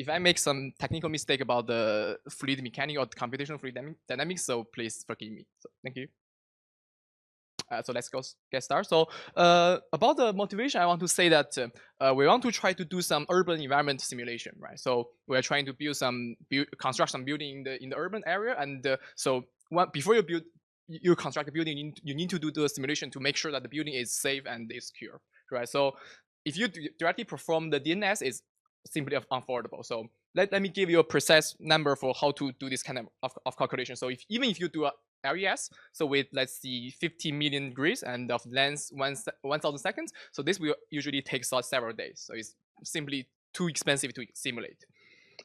if I make some technical mistake about the fluid mechanics or computational fluid dynamics, so please forgive me. So thank you. So let's get started. So about the motivation, I want to say that we want to try to do some urban environment simulation, right? So we're trying to construct some building in the urban area, and before you construct a building, you need to do the simulation to make sure that the building is safe and is secure, right? So if you directly perform the DNS, it's simply unaffordable. So let me give you a precise number for how to do this kind of calculation. So even if you do a RES, so with, let's see, 50 million grids and of length 1,000 seconds, so this will usually take several days. So it's simply too expensive to simulate.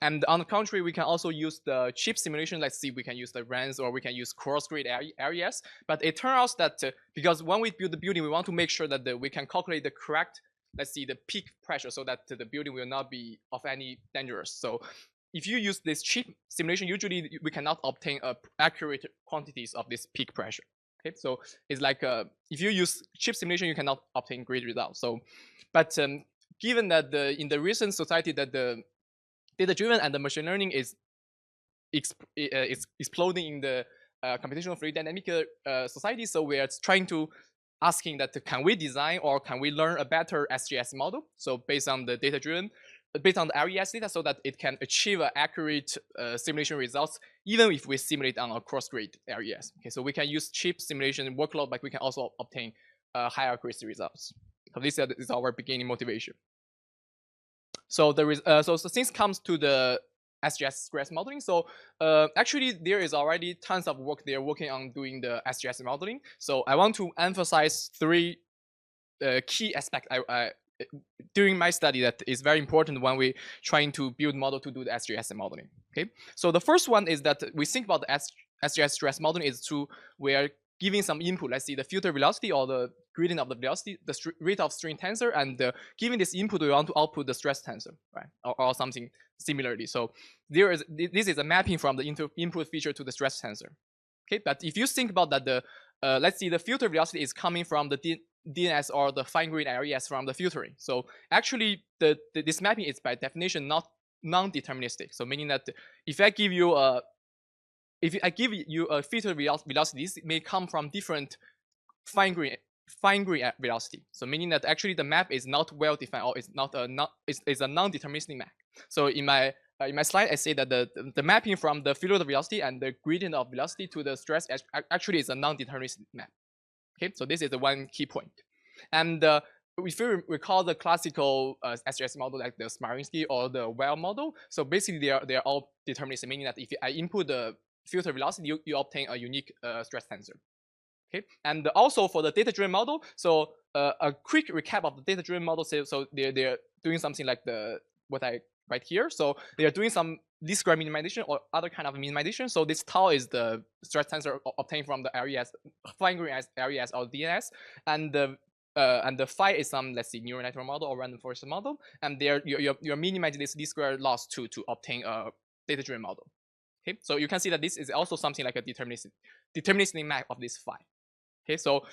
And on the contrary, we can also use the cheap simulation. Let's see, we can use the RANs or we can use cross-grid RES. But it turns out that because when we build the building, we want to make sure that we can calculate the correct, let's see, the peak pressure so that the building will not be of any dangerous. So if you use this cheap simulation, usually we cannot obtain accurate quantities of this peak pressure. Okay, so it's like if you use cheap simulation, you cannot obtain great results. So, but given that in the recent society that the data-driven and the machine learning is exploding in the computational fluid dynamic society, so we are trying to asking that can we design or can we learn a better SGS model? So based on the data-driven, based on the RES data, so that it can achieve accurate simulation results, even if we simulate on a cross-grid RES. Okay, so we can use cheap simulation workload, but we can also obtain high accuracy results. So this is our beginning motivation. So so things comes to the SGS stress modeling. So actually, there is already tons of work they're working on doing the SGS modeling. So I want to emphasize three key aspects during my study that is very important when we trying to build model to do the SGS modeling. Okay, so the first one is that we think about the SGS stress modeling is we are giving some input. Let's see the filter velocity or the gradient of the velocity, the rate of string tensor, and giving this input, we want to output the stress tensor, right, or something similarly. So this is a mapping from the input feature to the stress tensor. Okay, but if you think about that, let's see the filter velocity is coming from the DNS or the fine-grained RES from the filtering. So actually, this mapping is by definition not non-deterministic. So meaning that if I give you a filter velocity, this may come from different fine-grained velocity. So meaning that actually the map is not well defined or it's a non-deterministic map. So in my slide, I say that the mapping from the filter velocity and the gradient of velocity to the stress actually is a non-deterministic map. Okay, so this is the one key point. And if you recall the classical SGS model like the Smarinsky or the Well model, so basically they are all deterministic, meaning that if I input the filter velocity, you obtain a unique stress tensor. Okay, and also for the data-driven model, so a quick recap of the data-driven model. So they're doing something like what I write here. So they are doing some least square minimization or other kind of minimization. So this tau is the stress tensor obtained from the RES, fine-grained RES or DNS, and the phi is some, let's see, neural network model or random forest model, and you're minimizing this least square loss to obtain a data-driven model. Okay, so you can see that this is also something like a deterministic map of this phi. Okay, so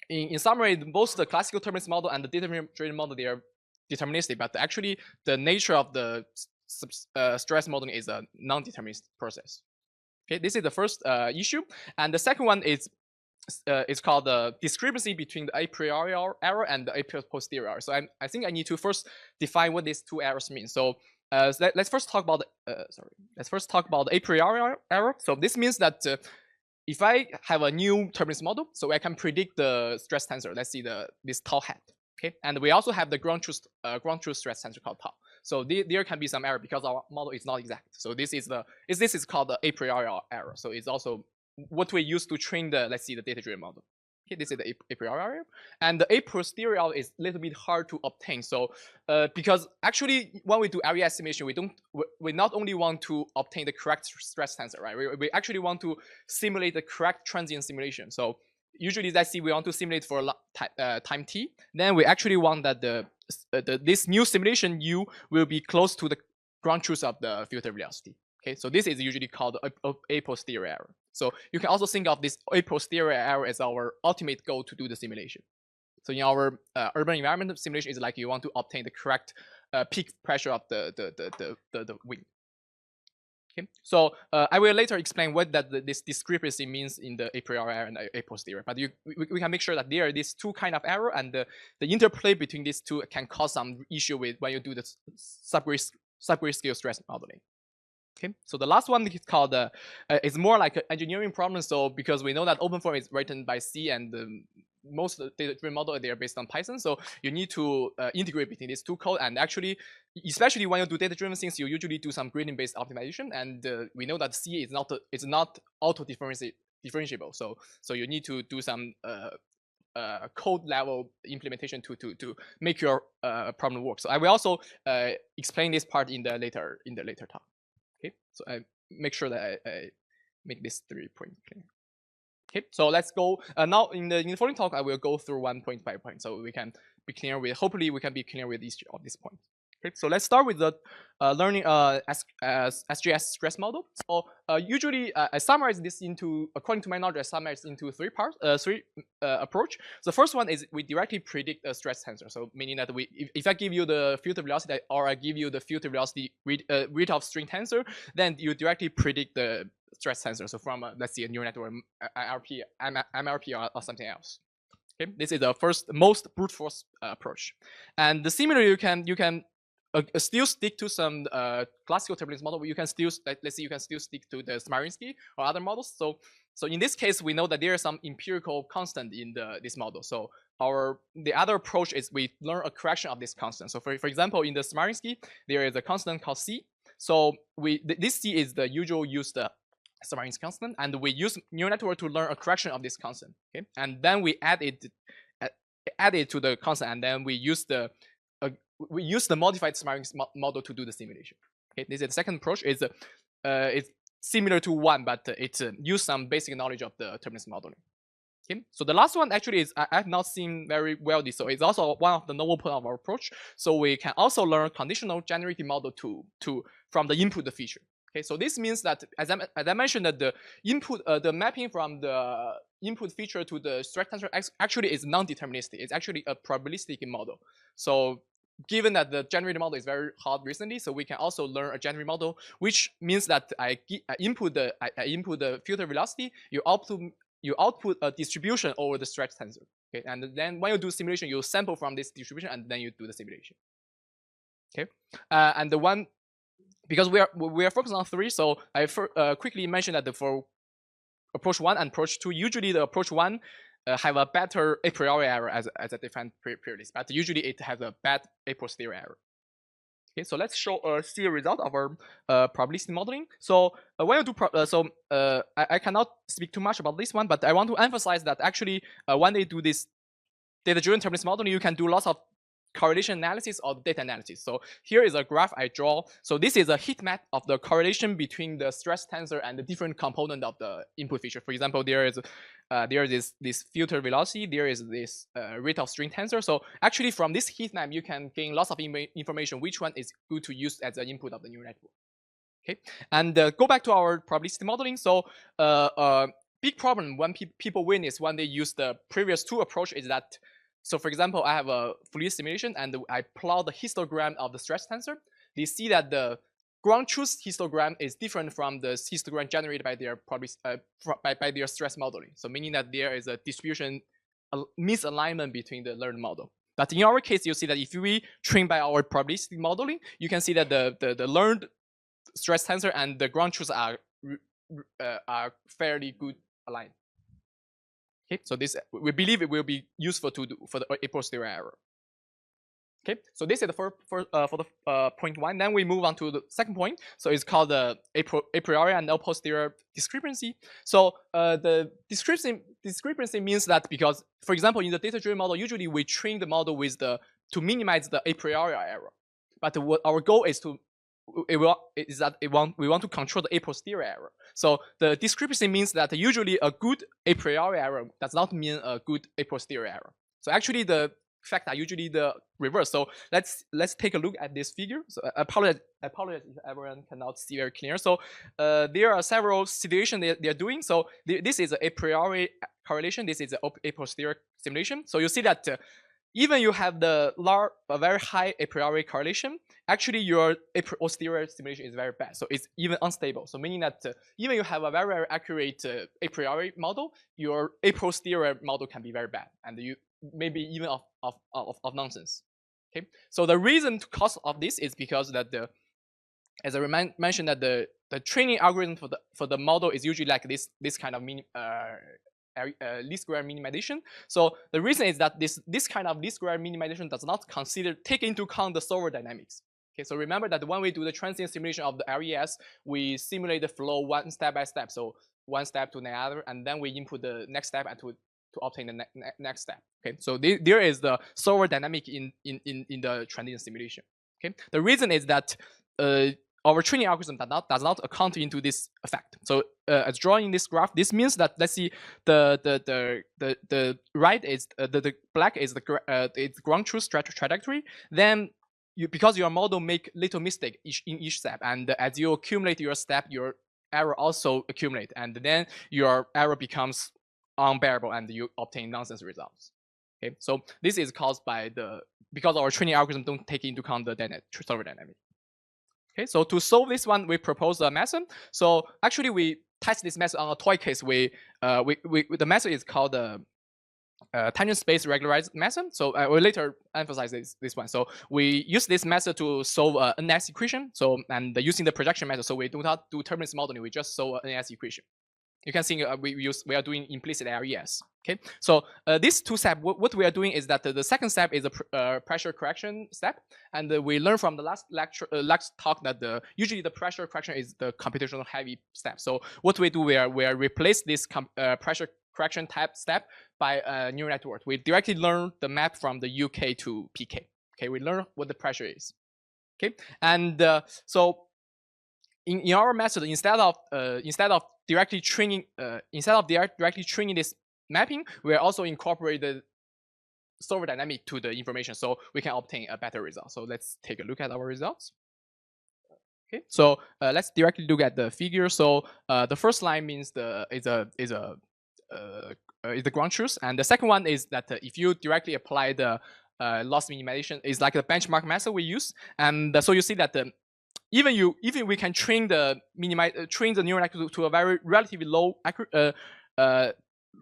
in summary, both the classical turbulence model and the data-driven model, they are deterministic, but actually the nature of the stress modeling is a non-deterministic process. Okay, this is the first issue, and the second one is called the discrepancy between the a priori error and the a posterior error. So I think I need to first define what these two errors mean. So let's first talk about the a priori error. So this means that if I have a new turbulence model, so I can predict the stress tensor. Let's see this tau hat. Okay, and we also have the ground truth stress tensor called tau. So there can be some error because our model is not exact. So this is called the a priori error. So it's also what we use to train the, let's see, the data-driven model. Okay, this is the a priori error, and the a posterior is a little bit hard to obtain. So because actually when we do RES simulation, we not only want to obtain the correct stress tensor, right? We actually want to simulate the correct transient simulation. So usually, let's see, we want to simulate for time t. Then we actually want that this new simulation u will be close to the ground truth of the filter velocity. Okay, so this is usually called a posterior error. So you can also think of this a posterior error as our ultimate goal to do the simulation. So in our urban environment simulation, is like you want to obtain the correct peak pressure of the wind. Okay, so I will later explain what this discrepancy means in the a priori error and a posterior. But we can make sure that there are these two kind of error, and the interplay between these two can cause some issue with when you do the subgrid scale stress modeling. Okay, so the last one is called it's more like an engineering problem. So because we know that OpenFOAM is written by C, and most of the data-driven model, they are based on Python. So you need to integrate between these two code. And actually, especially when you do data-driven things, you usually do some gradient-based optimization. And we know that C is not auto-differentiable. So you need to do some code level implementation to make your problem work. So I will also explain this part in the later talk. Okay, so I make sure that I make this 3 point clear. Okay, so let's go now in the following talk. I will go through 1 point by point, so we can be clear with. Hopefully, we can be clear with each of these points. Okay, so let's start with the learning SGS stress model. So usually I summarize this into, according to my knowledge, I summarize into three parts, approach. The first one is we directly predict a stress tensor. So meaning that if I give you the filter velocity, or I give you the filter velocity rate of string tensor, then you directly predict the stress tensor. So from let's see a neural network, MLP or something else. Okay, this is the most brute force approach. And similarly, you can still stick to some classical turbulence model. You can still, let's say, you can still stick to the Smarinsky or other models. So in this case, we know that there is some empirical constant in this model. So the other approach is we learn a correction of this constant. So for example, in the Smarinsky, there is a constant called C. So this C is the usual used Smarinsky constant, and we use neural network to learn a correction of this constant. Okay, and then we add it to the constant, and then we use the modified Smarinsky model to do the simulation. Okay, this is the second approach. It's similar to one, but it use some basic knowledge of the turbulence modeling. Okay, so the last one actually is I have not seen very well this, so it's also one of the novel point of our approach. So we can also learn conditional generative model from the input feature. Okay, so this means that as I mentioned, that the input, the mapping from the input feature to the stress tensor actually is non-deterministic. It's actually a probabilistic model. So given that the generative model is very hot recently, so we can also learn a generative model, which means that I input the filter velocity, you output a distribution over the stress tensor. Okay, and then when you do simulation, you sample from this distribution, and then you do the simulation. Okay, and the one, because we are focused on three, so I quickly mentioned that for approach 1 and approach 2, usually the approach 1 have a better a priori error as I defined previously, but usually it has a bad a posterior error. Okay, so let's see a result of our probabilistic modeling. So when you do I cannot speak too much about this one, but I want to emphasize that actually when they do this data-driven turbulence modeling, you can do lots of correlation analysis or data analysis. So here is a graph I draw. So this is a heat map of the correlation between the stress tensor and the different component of the input feature. For example, there is this filter velocity, there is this rate of string tensor. So actually from this heat map, you can gain lots of information which one is good to use as an input of the neural network. Okay, and go back to our probabilistic modeling. So big problem when people witness when they use the previous two approach is that, so for example, I have a Fourier simulation and I plot the histogram of the stress tensor. They see that the ground truth histogram is different from the histogram generated by their by their stress modeling. So meaning that there is a distribution, a misalignment between the learned model. But in our case, you see that if we train by our probabilistic modeling, you can see that the learned stress tensor and the ground truth are fairly good aligned. Okay, so this, we believe it will be useful to do for the a posterior error. Okay, so this is for the point 1. Then we move on to the second point. So it's called the a priori and a posterior discrepancy. So the discrepancy means that because, for example, in the data-driven model, usually we train the model with to minimize the a priori error. But what our goal is we want to control the a posterior error. So the discrepancy means that usually a good a priori error does not mean a good a posterior error. So actually the facts are usually the reverse. So let's take a look at this figure. So I apologize if everyone cannot see very clear. So there are several situations they're doing. So this is a priori correlation. This is a posterior simulation. So you see that even you have the a very high a priori correlation, actually your posterior simulation is very bad. So it's even unstable. So meaning that even you have a very, very accurate a priori model, your a posterior model can be very bad, and you maybe even of nonsense. Okay. So the reason cause of this is because that as I mentioned that the training algorithm for the model is usually like this kind of least square minimization. So the reason is that this kind of least square minimization does not take into account the solver dynamics. Okay, so remember that when we do the transient simulation of the LES, we simulate the flow one step by step. So one step to another, and then we input the next step and to obtain the next step. Okay, so there is the solver dynamic in the transient simulation. Okay, the reason is that our training algorithm does not account into this effect. So as drawn in this graph, this means that let's see the right is the black is it's ground truth trajectory. Then because your model make little mistake in each step, and as you accumulate your step, your error also accumulate, and then your error becomes unbearable, and you obtain nonsense results. Okay, so this is caused by because our training algorithm don't take into account the solver dynamic. Okay, so to solve this one, we propose a method. So actually, we test this method on a toy case. The method is called the tangent space regularized method. So I will later emphasize this one. So we use this method to solve an NS equation. So and using the projection method. So we do not do turbulence modeling. We just solve an NS equation. You can see we are doing implicit LES. Okay, so these two steps, what we are doing is that the second step is a pressure correction step, and we learned from the last last talk that usually the pressure correction is the computational heavy step. So what we do, we are replace this pressure correction type step by a neural network. We directly learn the map from the UK to PK. Okay, we learn what the pressure is. Okay, and so in our method, instead of directly training this mapping, we are also incorporate the solver dynamic to the information, so we can obtain a better result. So let's take a look at our results. Okay, so let's directly look at the figure. So the first line means is the ground truth, and the second one is that if you directly apply the loss minimization, is like the benchmark method we use, and so you see that even we can train the neural network to a very relatively low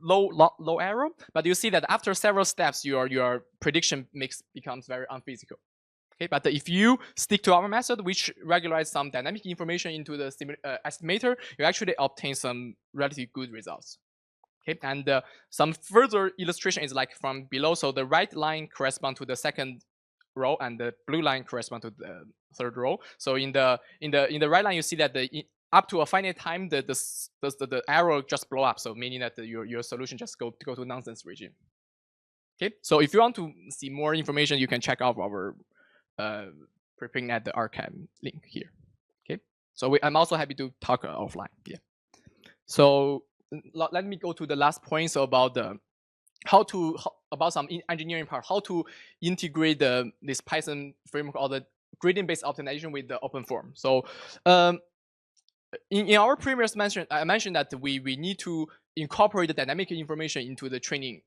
low error, but you see that after several steps, your prediction becomes very unphysical. Okay, but if you stick to our method, which regularizes some dynamic information into the estimator, you actually obtain some relatively good results. Okay, and some further illustration is like from below. So the right line corresponds to the second row, and the blue line corresponds to the third row. So in the right line, you see that up to a finite time, the arrow just blow up. So meaning that your solution just go to nonsense regime. Okay, so if you want to see more information, you can check out our preparing at the archive link here. Okay, so I'm also happy to talk offline. Yeah. So let me go to the last points about the about some engineering part, how to integrate this Python framework or the gradient-based optimization with the open form. So in our previous mention, I mentioned that we need to incorporate the dynamic information into the training.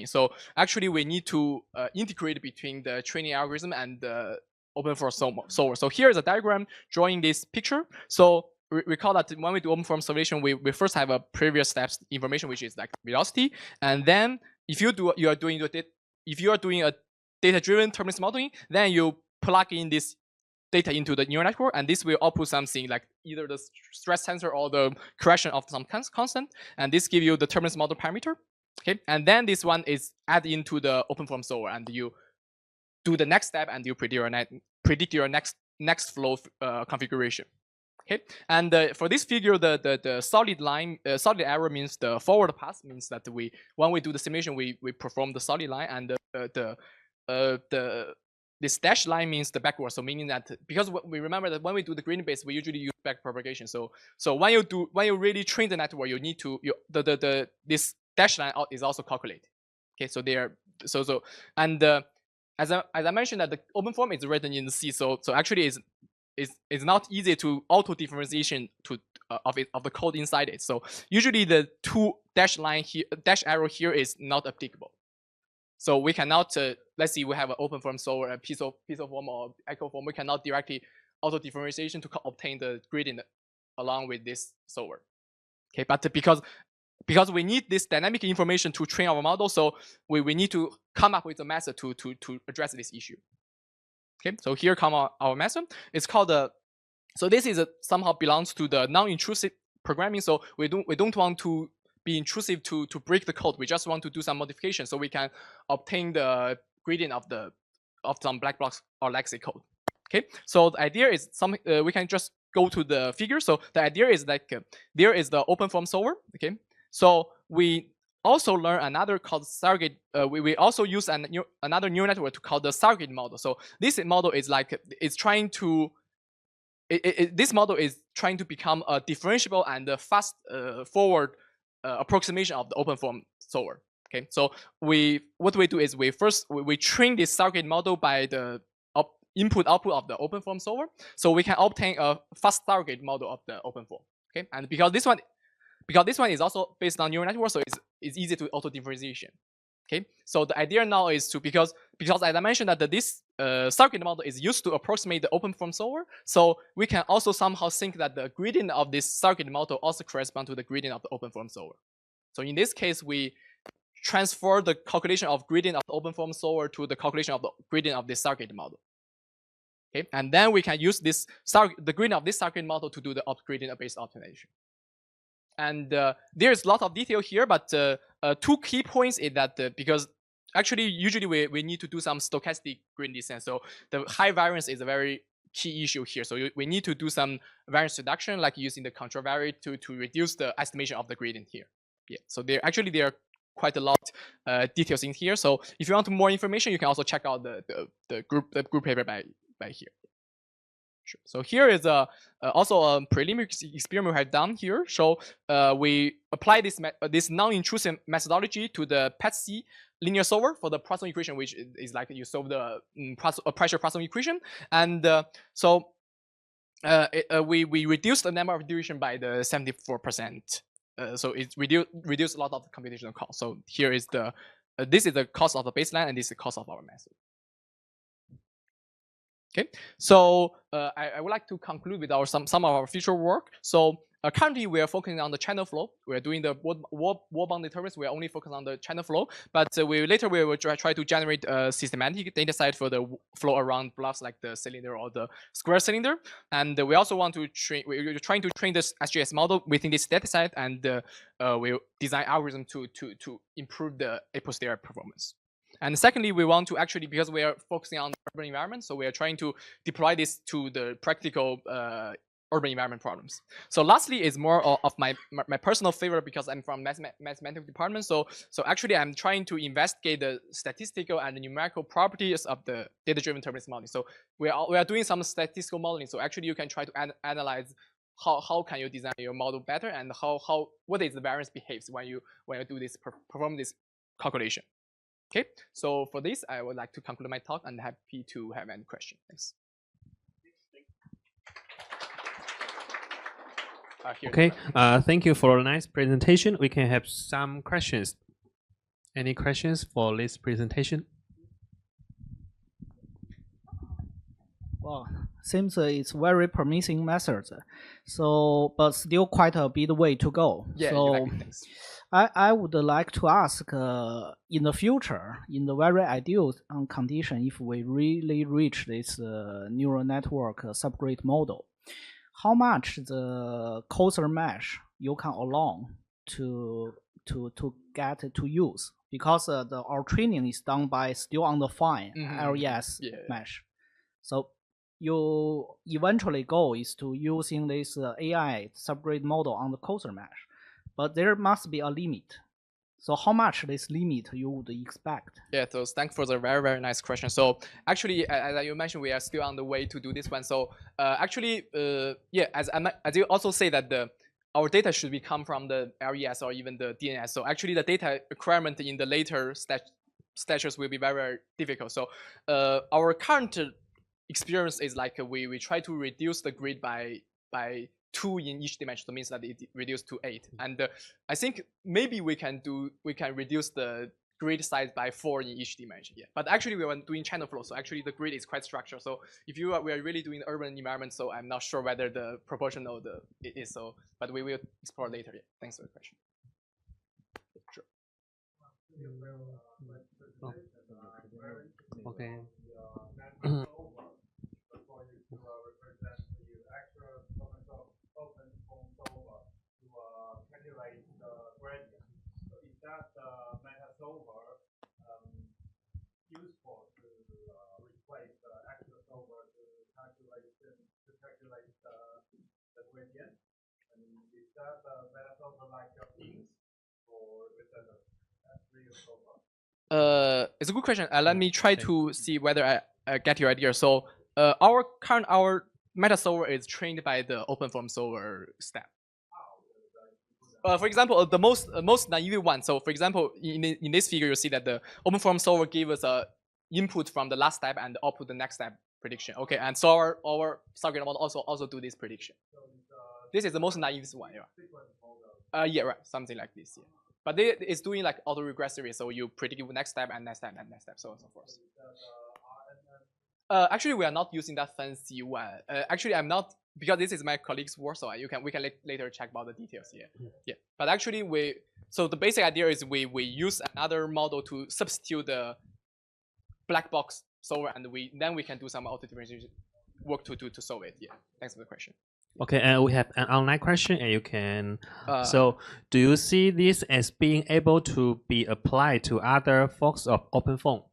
So actually, we need to integrate between the training algorithm and the open form solver. So here is a diagram drawing this picture. So recall that when we do open form simulation, we first have a previous steps information, which is like velocity, and then if you are doing a data-driven turbulence modeling, then you plug in this data into the neural network, and this will output something like either the stress tensor or the correction of some constant, and this gives you the turbulence model parameter. Okay, and then this one is added into the open form solver, and you do the next step, and you predict your next flow configuration. Okay, and for this figure, the solid line, solid arrow means the forward path, means that when we do the simulation, we perform the solid line, and this dashed line means the backward. So meaning that because we remember that when we do the gradient base, we usually use back propagation. So when you really train the network, you need to this dashed line is also calculated. Okay, so and as I mentioned that the open form is written in C. So actually it's not easy to auto differentiation of the code inside it. So usually the two dash arrow here is not applicable. So we cannot, let's say we have an open form solver, a piezo form or echo form. We cannot directly auto differentiation to obtain the gradient along with this solver. Okay, but because we need this dynamic information to train our model, so we need to come up with a method to address this issue. Okay, so here come our method. It's called so this is somehow belongs to the non-intrusive programming. So we don't want to be intrusive to break the code. We just want to do some modification so we can obtain the gradient of some black box or legacy code. Okay, so the idea is we can just go to the figure. So the idea is like there is the open form solver. Okay, so we also learn another called surrogate. We also use another neural network to call the surrogate model. So this model is like it's trying to this model is trying to become a differentiable and a fast forward approximation of the open form solver. Okay, so what we do is we train this surrogate model by the input output of the open form solver, so we can obtain a fast surrogate model of the open form. Okay, and because this one is also based on neural network, so it's easy to auto differentiation. Okay, so the idea now is to because as I mentioned that this surrogate model is used to approximate the open form solver, so we can also somehow think that the gradient of this surrogate model also corresponds to the gradient of the open form solver. So in this case, we transfer the calculation of gradient of the open form solver to the calculation of the gradient of this surrogate model. Okay, and then we can use the gradient of this surrogate model to do the gradient-based optimization. And there's a lot of detail here, but two key points is that because actually usually we need to do some stochastic gradient descent, so the high variance is a very key issue here. So we need to do some variance reduction, like using the control variable to reduce the estimation of the gradient here. Yeah, so there are quite a lot details in here. So if you want more information, you can also check out the group paper by here. Sure. So here is also a preliminary experiment we have done here. So we apply this non-intrusive methodology to the PET-C linear solver for the Poisson equation, which is like you solve the pressure Poisson equation, and we reduced the number of iteration by the 74%. So it reduced a lot of the computational cost. So here is this is the cost of the baseline, and this is the cost of our method. Okay, so I would like to conclude with some of our future work. So currently we are focusing on the channel flow. We are doing the wall bound determinants. We are only focused on the channel flow, but later we will try to generate a systematic data set for the flow around blocks like the cylinder or the square cylinder. And we also want to train. We're trying to train this SGS model within this data set, and we'll design algorithm to improve the a posterior performance. And secondly, we want to actually, because we are focusing on the urban environment, so we are trying to deploy this to the practical urban environment problems. So lastly is more of my personal favorite, because I'm from mathematical department. So actually I'm trying to investigate the statistical and the numerical properties of the data-driven deterministic modeling. So we are doing some statistical modeling. So actually you can try to analyze how can you design your model better, and what is the variance behaves when you do this perform this calculation. Okay, so for this, I would like to conclude my talk, and happy to have any question. Thanks. Okay, thank you for a nice presentation. We can have some questions. Any questions for this presentation? Well, seems it's very promising method. So, but still quite a bit way to go. Yeah, so exactly. Thanks. I would like to ask, in the future, in the very ideal condition, if we really reach this neural network subgrid model, how much the coarser mesh you can allow to get to use? Because our training is done by still on the fine LES mesh. So you eventually goal is to using this AI subgrid model on the coarser mesh. But there must be a limit. So how much this limit you would expect? Yeah, so thanks for the very, very nice question. So actually, as you mentioned, we are still on the way to do this one. So actually, yeah, as you also say that our data should come from the LES or even the DNS. So actually, the data requirement in the later stages will be very, very difficult. So our current experience is like we try to reduce the grid by 2 in each dimension, so means that it reduced to 8. And I think maybe we can reduce the grid size by 4 in each dimension. Yeah, but actually we were doing channel flow, so actually the grid is quite structured. So if we are really doing urban environment, so I'm not sure whether the proportional it is so, but we will explore later. Yeah, thanks for the question. Sure. Okay. Useful to replace the actual solver to calculate the gradient? And is that the meta solver like your things, or is that a real solver? It's a good question. Let me try to see whether I get your idea. So our meta solver is trained by the OpenFOAM solver step. For example, the most naive one. So for example, in this figure, you see that the OpenFOAM solver gave us a input from the last step and output the next step prediction. Okay, and so our subgrid model also do this prediction. This is the most naive one. Yeah. Yeah, right, something like this. Yeah. But it's doing like autoregressive, so you predict next step and next step and next step, so on and so forth. Actually, we are not using that fancy one. Actually, I'm not, because this is my colleague's work, so we can later check about the details here. Yeah. But actually, so the basic idea is we use another model to substitute the black box solver, and then we can do some auto differentiation work to solve it. Yeah. Thanks for the question. Okay, and we have an online question, and you can. So, do you see this as being able to be applied to other forks of OpenFOAM?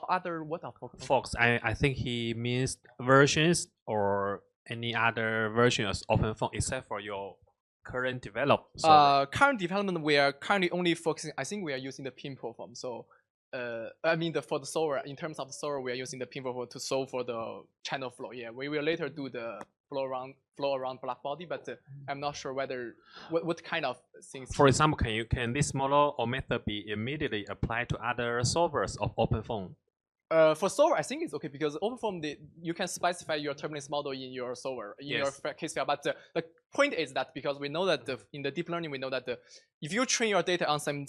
Other what of forks? I think he means versions or any other versions of OpenFOAM except for your current development. Current development, we are currently only focusing. I think we are using the pinpoint form. So. I mean, for the solver, in terms of the solver, we are using the pinpoint form to solve for the channel flow. Yeah, we will later do the flow around black body, but I'm not sure whether what kind of things. For example, can this model or method be immediately applied to other solvers of OpenFOAM? For solver, I think it's okay because OpenFOAM, you can specify your turbulence model in your solver, in your case file. But the point is that because we know that in the deep learning, we know that if you train your data on some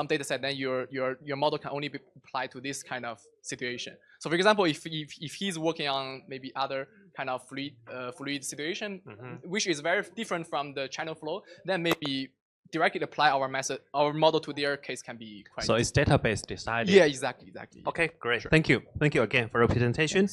data set, then your model can only be applied to this kind of situation. So for example, if he's working on maybe other kind of fluid situation, which is very different from the channel flow, then maybe directly apply our model to their case can be quite. So it's database decided. Yeah, exactly. Okay, great. Sure. Thank you again for your presentation.